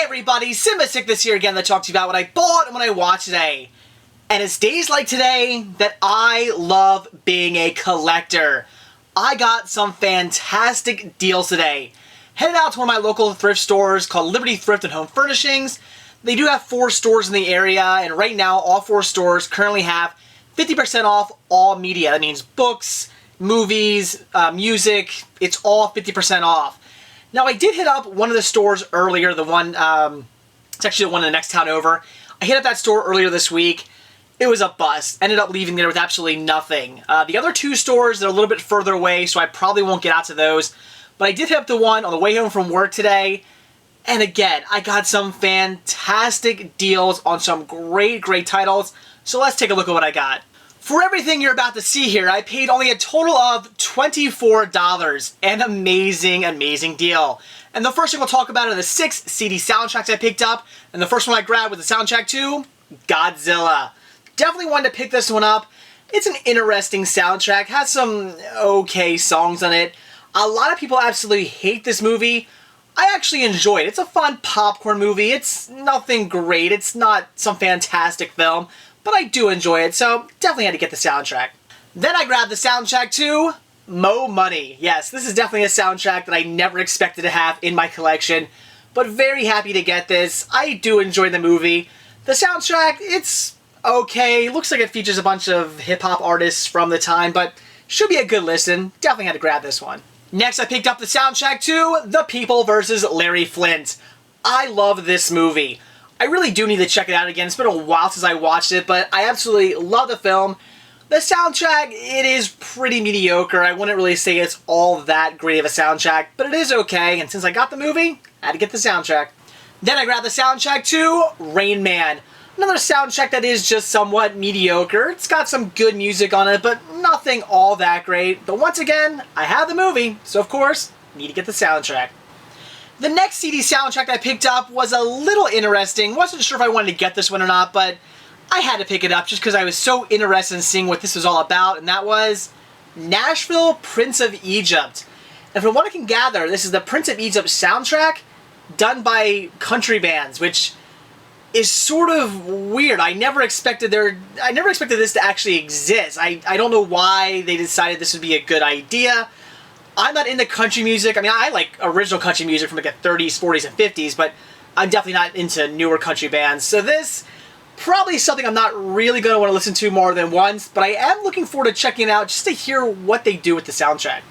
everybody, Sickness here again to talk to you about what I bought and what I watched today. And it's days like today that I love being a collector. I got some fantastic deals today. Headed out to one of my local thrift stores called Liberty Thrift and Home Furnishings. They do have 4 stores in the area, and right now all 4 stores currently have 50% off all media. That means books, movies, music, it's all 50% off. Now, I did hit up one of the stores earlier, the one, it's actually the one in the next town over. I hit up that store earlier this week. It was a bust. Ended up leaving there with absolutely nothing. The other 2 stores, they're a little bit further away, so I probably won't get out to those. But I did hit up the one on the way home from work today. And again, I got some fantastic deals on some great titles. So let's take a look at what I got. For everything you're about to see here, I paid only a total of $24. An amazing deal. And the first thing we'll talk about are the 6 CD soundtracks I picked up. And the first one I grabbed was the soundtrack to Godzilla. Definitely wanted to pick this one up. It's an interesting soundtrack. Has some okay songs on it. A lot of people absolutely hate this movie. I actually enjoy it. It's a fun popcorn movie. It's nothing great. It's not some fantastic film. But I do enjoy it, so definitely had to get the soundtrack. Then I grabbed the soundtrack to Mo Money. Yes, this is definitely a soundtrack that I never expected to have in my collection, but very happy to get this. I do enjoy the movie. The soundtrack, it's okay. Looks like it features a bunch of hip-hop artists from the time, but should be a good listen. Definitely had to grab this one. Next, I picked up the soundtrack to The People vs. Larry Flynt. I love this movie. I really do need to check it out again. It's been a while since I watched it, but I absolutely love the film. The soundtrack, it is pretty mediocre. I wouldn't really say it's all that great of a soundtrack, but it is okay, and since I got the movie, I had to get the soundtrack. Then I grabbed the soundtrack to Rain Man. Another soundtrack that is just somewhat mediocre. It's got some good music on it, but nothing all that great. But once again, I have the movie, so of course, need to get the soundtrack. The next CD soundtrack I picked up was a little interesting. Wasn't sure if I wanted to get this one or not, but I had to pick it up just because I was so interested in seeing what this was all about, and that was Nashville Prince of Egypt. And from what I can gather, this is the Prince of Egypt soundtrack done by country bands, which is sort of weird. I never expected this to actually exist. I don't know why they decided this would be a good idea. I'm not into country music. I mean, I like original country music from like the 30s, 40s, and 50s, but I'm definitely not into newer country bands. So this, probably something I'm not really going to want to listen to more than once, but I am looking forward to checking it out just to hear what they do with the soundtrack.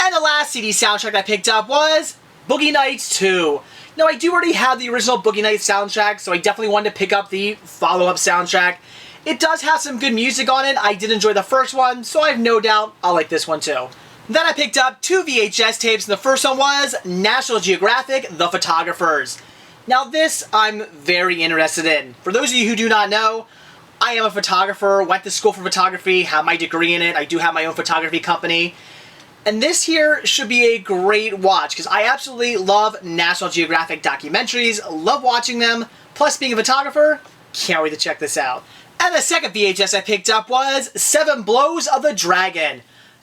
And the last CD soundtrack I picked up was Boogie Nights 2. Now, I do already have the original Boogie Nights soundtrack, so I definitely wanted to pick up the follow-up soundtrack. It does have some good music on it. I did enjoy the first one, so I have no doubt I'll like this one too. Then I picked up 2 VHS tapes, and the first one was National Geographic, The Photographers. Now this I'm very interested in. For those of you who do not know, I am a photographer, went to school for photography, have my degree in it, I do have my own photography company. And this here should be a great watch, because I absolutely love National Geographic documentaries, love watching them, plus being a photographer, can't wait to check this out. And the second VHS I picked up was 7 Blows of the Dragon.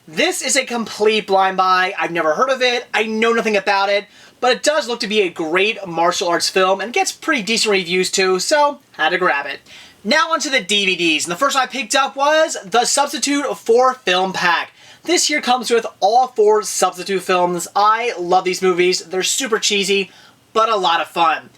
This is a complete blind buy. I've never heard of it. I know nothing about it, but it does look to be a great martial arts film and gets pretty decent reviews too, so had to grab it. Now onto the DVDs, and the first one I picked up was The Substitute 4 Film Pack. This here comes with all 4 Substitute films. I love these movies. They're super cheesy, but a lot of fun.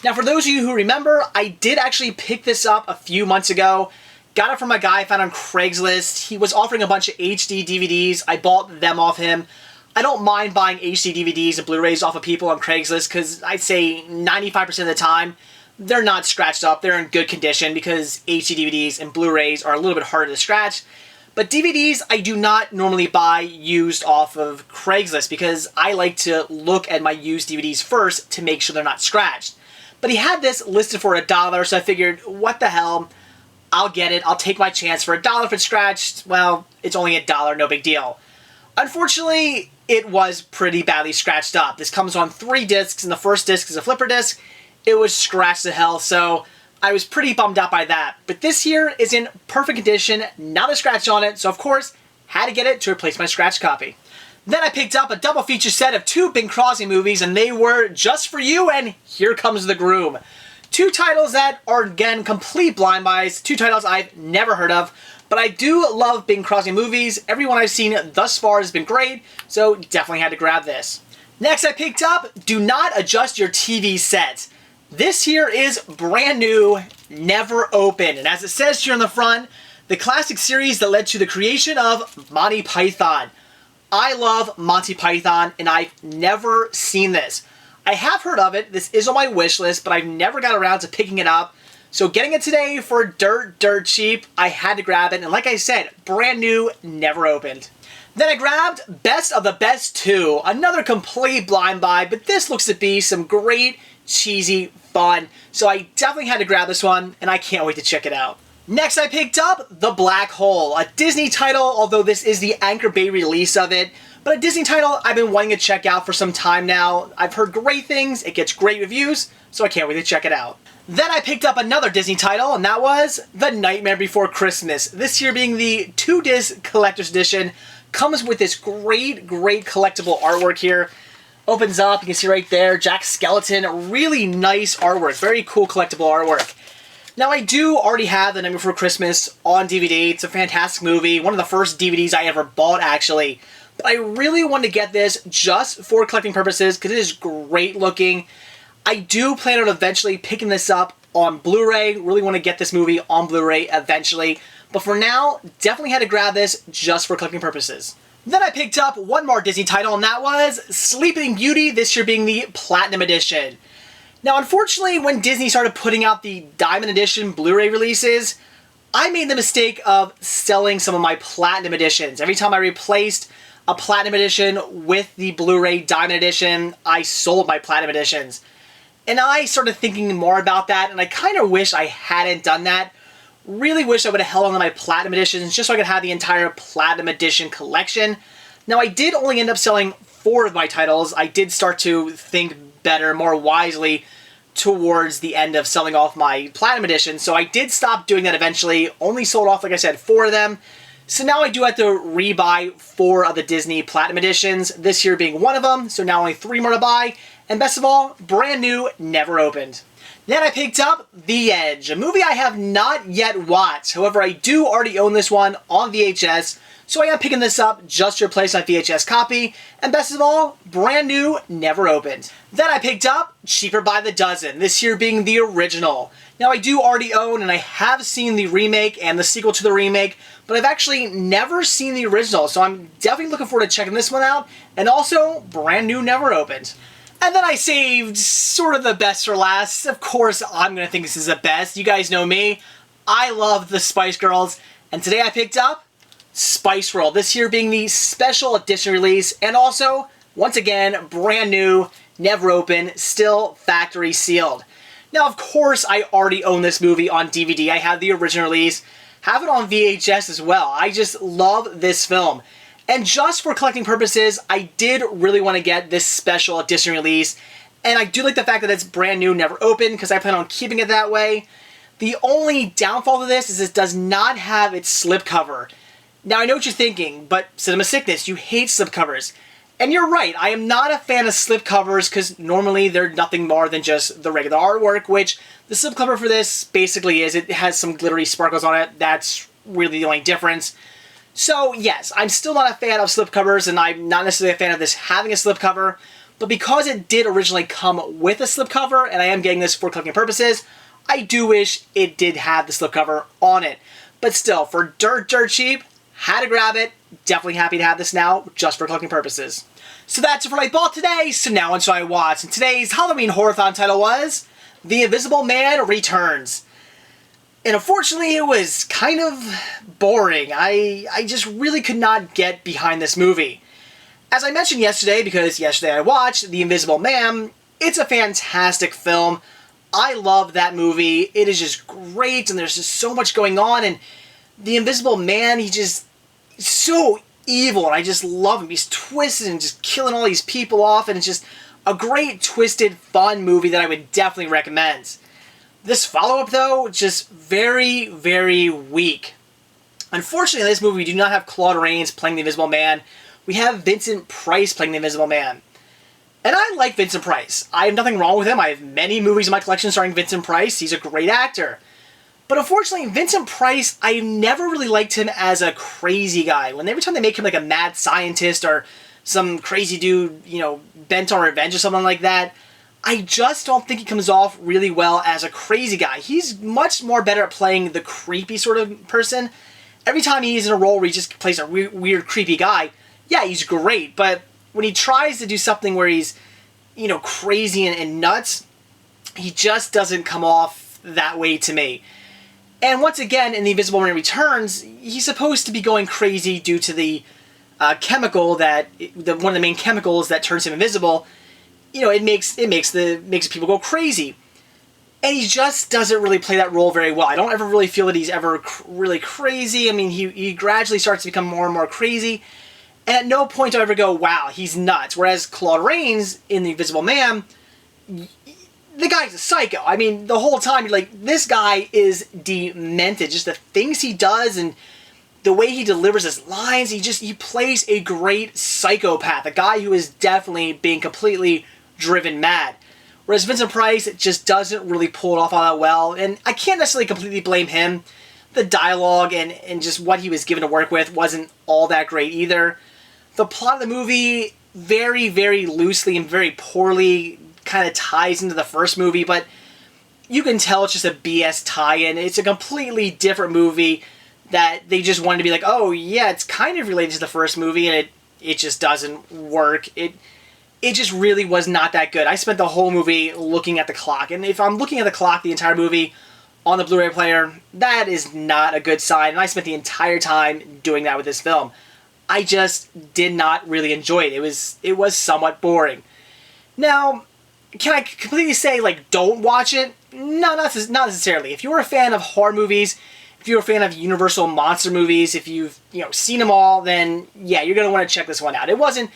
Now for those of you who remember, I did actually pick this up a few months ago. Got it from a guy I found on Craigslist. He was offering a bunch of HD DVDs. I bought them off him. I don't mind buying HD DVDs and Blu-rays off of people on Craigslist because I'd say 95% of the time they're not scratched up. They're in good condition because HD DVDs and Blu-rays are a little bit harder to scratch. But DVDs I do not normally buy used off of Craigslist because I like to look at my used DVDs first to make sure they're not scratched. But he had this listed for $1, so I figured, what the hell? I'll get it. I'll take my chance. For $1 if it's scratched, well, it's only $1, no big deal. Unfortunately, it was pretty badly scratched up. This comes on 3 discs, and the first disc is a flipper disc. It was scratched to hell, so I was pretty bummed out by that. But this here is in perfect condition, not a scratch on it, so of course, had to get it to replace my scratch copy. Then I picked up a double feature set of two Bing Crosby movies, and they were Just For You and Here Comes the Groom. Two titles that are, again, complete blind buys, two titles I've never heard of, but I do love Bing Crosby movies. Every one I've seen thus far has been great, so definitely had to grab this. Next I picked up Do Not Adjust Your TV Set. This here is brand new, never opened, and as it says here on the front, the classic series that led to the creation of Monty Python. I love Monty Python, and I've never seen this. I have heard of it, this is on my wish list, but I've never got around to picking it up. So getting it today for dirt cheap, I had to grab it, and like I said, brand new, never opened. Then I grabbed Best of the Best 2, another complete blind buy, but this looks to be some great, cheesy fun. So I definitely had to grab this one, and I can't wait to check it out. Next I picked up The Black Hole, a Disney title, although this is the Anchor Bay release of it, but a Disney title I've been wanting to check out for some time now. I've heard great things, it gets great reviews, so I can't wait to check it out. Then I picked up another Disney title, and that was The Nightmare Before Christmas. This here being the 2-disc collector's edition, comes with this great collectible artwork here. Opens up, you can see right there, Jack Skellington, really nice artwork, very cool collectible artwork. Now I do already have The Nightmare Before Christmas on DVD. It's a fantastic movie, one of the first DVDs I ever bought actually. But I really wanted to get this just for collecting purposes because it is great looking. I do plan on eventually picking this up on Blu-ray. Really want to get this movie on Blu-ray eventually. But for now, definitely had to grab this just for collecting purposes. Then I picked up one more Disney title, and that was Sleeping Beauty, this year being the Platinum Edition. Now, unfortunately, when Disney started putting out the Diamond Edition Blu-ray releases, I made the mistake of selling some of my Platinum Editions. Every time I replaced a Platinum Edition with the Blu-ray Diamond Edition, I sold my Platinum Editions. And I started thinking more about that, and I kind of wish I hadn't done that. Really wish I would have held on to my Platinum Editions just so I could have the entire Platinum Edition collection. Now, I did only end up selling 4 of my titles. I did start to think better, more wisely, towards the end of selling off my Platinum Edition. So I did stop doing that eventually. Only sold off, like I said, 4 of them. So now I do have to rebuy 4 of the Disney Platinum Editions, this year being one of them, so now only 3 more to buy. And best of all, brand new, never opened. Then I picked up The Edge, a movie I have not yet watched. However, I do already own this one on VHS, so I am picking this up just to replace my VHS copy. And best of all, brand new, never opened. Then I picked up Cheaper by the Dozen, this year being the original. Now I do already own, and I have seen the remake and the sequel to the remake, but I've actually never seen the original, so I'm definitely looking forward to checking this one out. And also, brand new, never opened. And then I saved sort of the best for last. Of course, I'm going to think this is the best. You guys know me. I love the Spice Girls. And today I picked up Spice World. This here being the special edition release. And also, once again, brand new, never open, still factory sealed. Now, of course, I already own this movie on DVD. I have the original release. Have it on VHS as well. I just love this film. And just for collecting purposes, I did really want to get this special edition release. And I do like the fact that it's brand new, never opened, because I plan on keeping it that way. The only downfall to this is it does not have its slipcover. Now, I know what you're thinking, but Cinema Sickness, you hate slipcovers. And you're right, I am not a fan of slipcovers because normally they're nothing more than just the regular artwork, which the slipcover for this basically is. It has some glittery sparkles on it. That's really the only difference. So yes, I'm still not a fan of slipcovers, and I'm not necessarily a fan of this having a slipcover, but because it did originally come with a slipcover, and I am getting this for collecting purposes, I do wish it did have the slipcover on it. But still, for dirt cheap, had to grab it. Definitely happy to have this now, just for collecting purposes. So that's it for what I bought today, so now on to what I watched. And today's Halloween Horror-thon title was The Invisible Man Returns. And unfortunately, it was kind of boring. I just really could not get behind this movie. As I mentioned yesterday, because yesterday I watched The Invisible Man, it's a fantastic film. I love that movie. It is just great, and there's just so much going on, and The Invisible Man, he's just so evil, and I just love him. He's twisted and just killing all these people off, and it's just a great, twisted, fun movie that I would definitely recommend. This follow-up, though, just very weak. Unfortunately, in this movie, we do not have Claude Rains playing the Invisible Man. we have Vincent Price playing the Invisible Man. And I like Vincent Price. I have nothing wrong with him. I have many movies in my collection starring Vincent Price. He's a great actor. But unfortunately, Vincent Price, I never really liked him as a crazy guy. Every time they make him like a mad scientist or some crazy dude, bent on revenge or something like that, I just don't think he comes off really well as a crazy guy. He's much more better at playing the creepy sort of person. Every time he's in a role where he just plays a weird creepy guy, yeah, he's great, but when he tries to do something where he's, crazy and nuts, he just doesn't come off that way to me. And once again, in The Invisible Man Returns, he's supposed to be going crazy due to the chemical one of the main chemicals that turns him invisible. It makes people go crazy. And he just doesn't really play that role very well. I don't ever really feel that he's ever really crazy. I mean, he gradually starts to become more and more crazy. And at no point do I ever go, wow, he's nuts. Whereas Claude Rains in The Invisible Man, the guy's a psycho. I mean, the whole time you're like, this guy is demented. Just the things he does and the way he delivers his lines, he plays a great psychopath. A guy who is definitely being completely driven mad. Whereas Vincent Price just doesn't really pull it off all that well. And I can't necessarily completely blame him. The dialogue and just what he was given to work with wasn't all that great either. The plot of the movie very, very loosely and very poorly kind of ties into the first movie, but you can tell it's just a BS tie-in. It's a completely different movie that they just wanted to be like, oh yeah, it's kind of related to the first movie, and it just doesn't work. It just really was not that good. I spent the whole movie looking at the clock, and if I'm looking at the clock the entire movie on the Blu-ray player, that is not a good sign, and I spent the entire time doing that with this film. I just did not really enjoy it. It was somewhat boring. Now, can I completely say, don't watch it? No, not necessarily. If you're a fan of horror movies, if you're a fan of Universal monster movies, if you've, seen them all, then yeah, you're going to want to check this one out. It wasn't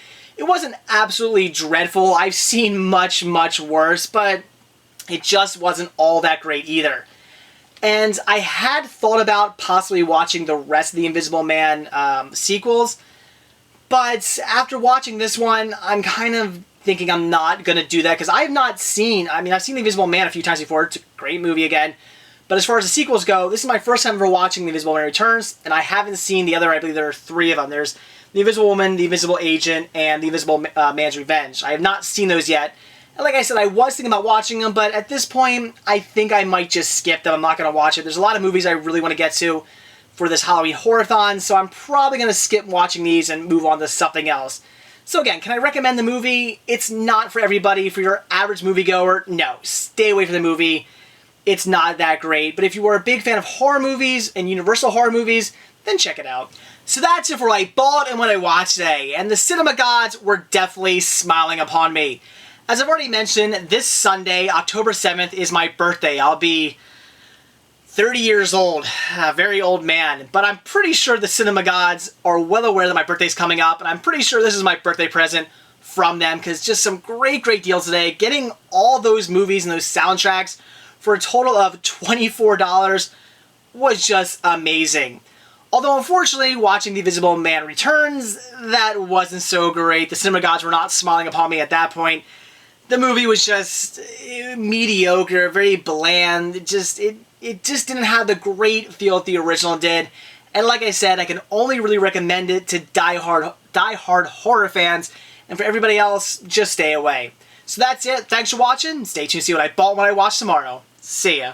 absolutely dreadful. I've seen much, much worse, but it just wasn't all that great either. And I had thought about possibly watching the rest of the Invisible Man sequels, but after watching this one, I'm kind of thinking I'm not going to do that, because I've seen The Invisible Man a few times before. It's a great movie again. But as far as the sequels go, this is my first time ever watching The Invisible Man Returns, and I haven't seen the other, I believe there are 3 of them. There's The Invisible Woman, The Invisible Agent, and The Invisible Man's Revenge. I have not seen those yet. And like I said, I was thinking about watching them, but at this point, I think I might just skip them. I'm not going to watch it. There's a lot of movies I really want to get to for this Halloween Horror-thon, so I'm probably going to skip watching these and move on to something else. So again, can I recommend the movie? It's not for everybody. For your average moviegoer, no. Stay away from the movie. It's not that great. But if you are a big fan of horror movies and Universal horror movies, then check it out. So that's it for what I bought and what I watched today. And the cinema gods were definitely smiling upon me. As I've already mentioned, this Sunday, October 7th, is my birthday. I'll be 30 years old, a very old man. But I'm pretty sure the cinema gods are well aware that my birthday's coming up, and I'm pretty sure this is my birthday present from them, because just some great, great deals today. Getting all those movies and those soundtracks for a total of $24 was just amazing. Although, unfortunately, watching The Invisible Man Returns, that wasn't so great. The cinema gods were not smiling upon me at that point. The movie was just mediocre, very bland. It just didn't have the great feel that the original did. And like I said, I can only really recommend it to die-hard horror fans. And for everybody else, just stay away. So that's it. Thanks for watching. Stay tuned to see what I bought when I watch tomorrow. See ya.